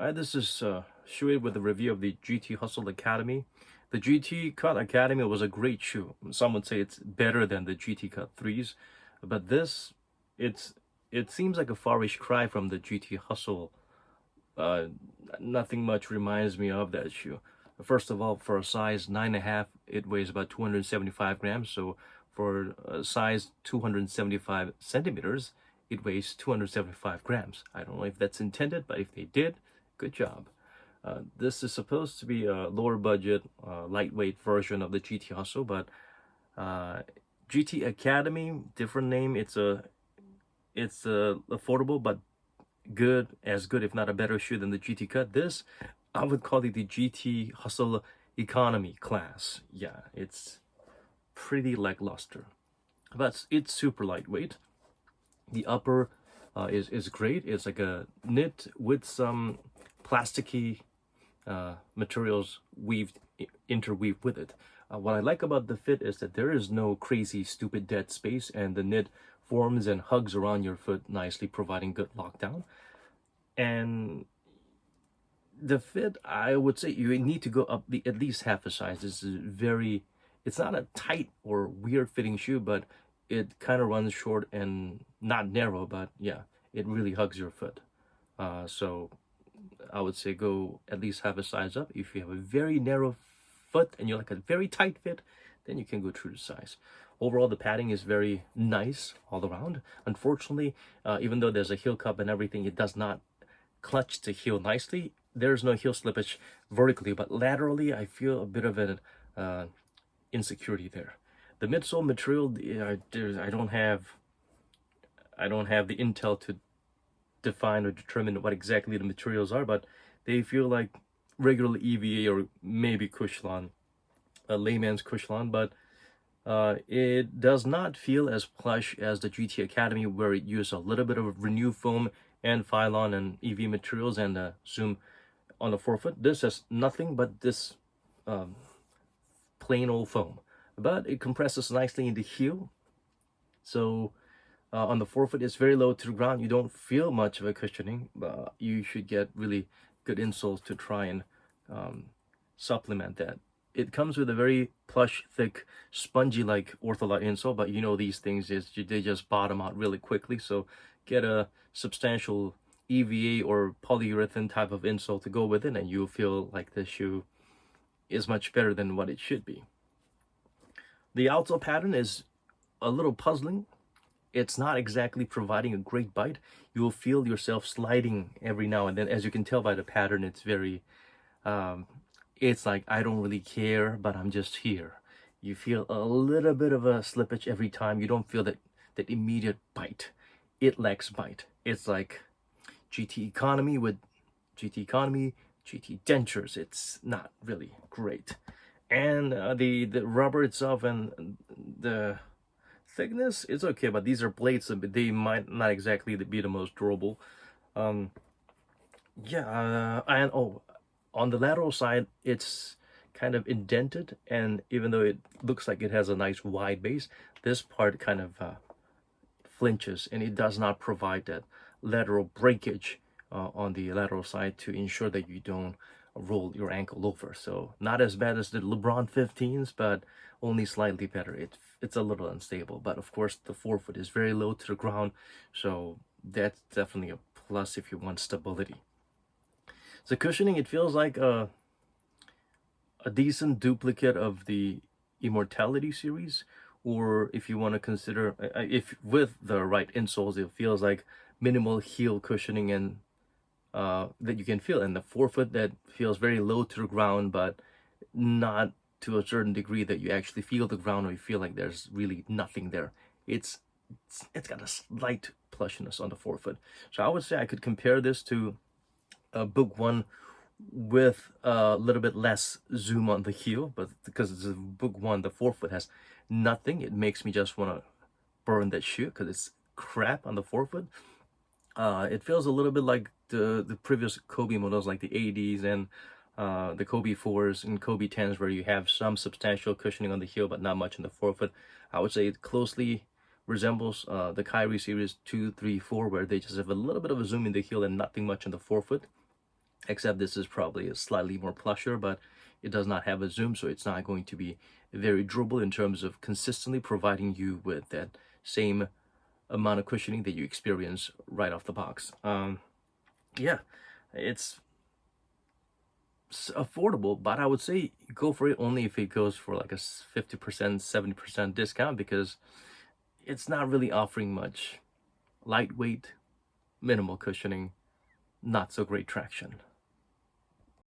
Hi, this is Shui with a review of the GT Hustle Academy. The GT Cut Academy was a great shoe. Some would say it's better than the GT Cut 3s, but it's it seems like a farish cry from the GT Hustle. Uh, Nothing much reminds me of that shoe. First of all, for a size 9.5, it weighs about 275 grams. So for a size 275 centimeters, it weighs 275 grams. I don't know if that's intended, but if they did, good job. This is supposed to be a lower budget, lightweight version of the GT Hustle, but uh, GT Academy, different name. It's affordable but good, as good if not a better shoe than the GT Cut. This, I would call it the GT Hustle Economy class. Yeah, it's pretty lackluster, but it's super lightweight. The upper is great. It's like a knit with some plasticky materials interweaved with it. What I like about the fit is that there is no crazy stupid dead space, and the knit forms and hugs around your foot nicely, providing good lockdown. And the fit, I would say you need to go up at least half a size. This is very, it's not a tight or weird fitting shoe, but it kind of runs short and not narrow, but yeah, it really hugs your foot. So I would say go at least half a size up. If you have a very narrow foot and you like a very tight fit, then you can go true to size. Overall, the padding is very nice all around. Unfortunately, even though there's a heel cup and everything, it does not clutch to heel nicely. There's no heel slippage vertically, but laterally, I feel a bit of an insecurity there. The midsole material, I don't have the intel to define or determine what exactly the materials are, but they feel like regular EVA or maybe Cushlon, a layman's Cushlon, but it does not feel as plush as the GT Academy, where it used a little bit of Renew foam and Phylon and EV materials and Zoom on the forefoot. This has nothing but this plain old foam, but it compresses nicely in the heel. So on the forefoot, it's very low to the ground. You don't feel much of a cushioning, but you should get really good insoles to try and supplement that. It comes with a very plush, thick, spongy-like Ortholite insole, but you know these things they just bottom out really quickly. So get a substantial EVA or polyurethane type of insole to go with it, and you'll feel like the shoe is much better than what it should be. The outsole pattern is a little puzzling. It's not exactly providing a great bite. You will feel yourself sliding every now and then. As you can tell by the pattern, it's very it's like, I don't really care, but I'm just here. You feel a little bit of a slippage every time. You don't feel that immediate bite. It lacks bite. It's like GT Economy with GT Economy, GT dentures. It's not really great. And the rubber itself and the thickness, it's okay, but these are blades, so they might not exactly be the most durable. And oh, on the lateral side, it's kind of indented, and even though it looks like it has a nice wide base, this part kind of flinches, and it does not provide that lateral breakage on the lateral side to ensure that you don't roll your ankle over. So not as bad as the LeBron 15s, but only slightly better. It's a little unstable, but of course the forefoot is very low to the ground, so that's definitely a plus if you want stability. The cushioning, it feels like a decent duplicate of the Immortality series, or if you want to consider, if with the right insoles, it feels like minimal heel cushioning and that you can feel, and the forefoot that feels very low to the ground, but not to a certain degree that you actually feel the ground or you feel like there's really nothing there. It's got a slight plushiness on the forefoot. So I would say I could compare this to Book One with a little bit less zoom on the heel, but because it's a Book One, the forefoot has nothing. It makes me just want to burn that shoe because it's crap on the forefoot. It feels a little bit like the previous Kobe models, like the 80s and the Kobe 4s and Kobe 10s, where you have some substantial cushioning on the heel but not much on the forefoot. I would say it closely resembles the Kyrie series 2, 3, 4, where they just have a little bit of a zoom in the heel and nothing much on the forefoot. except this is probably a slightly more plusher, but it does not have a zoom, so it's not going to be very durable in terms of consistently providing you with that same amount of cushioning that you experience right off the box. Yeah, it's affordable, but I would say go for it only if it goes for like a 50%, 70% discount, because it's not really offering much. Lightweight, minimal cushioning, not so great traction.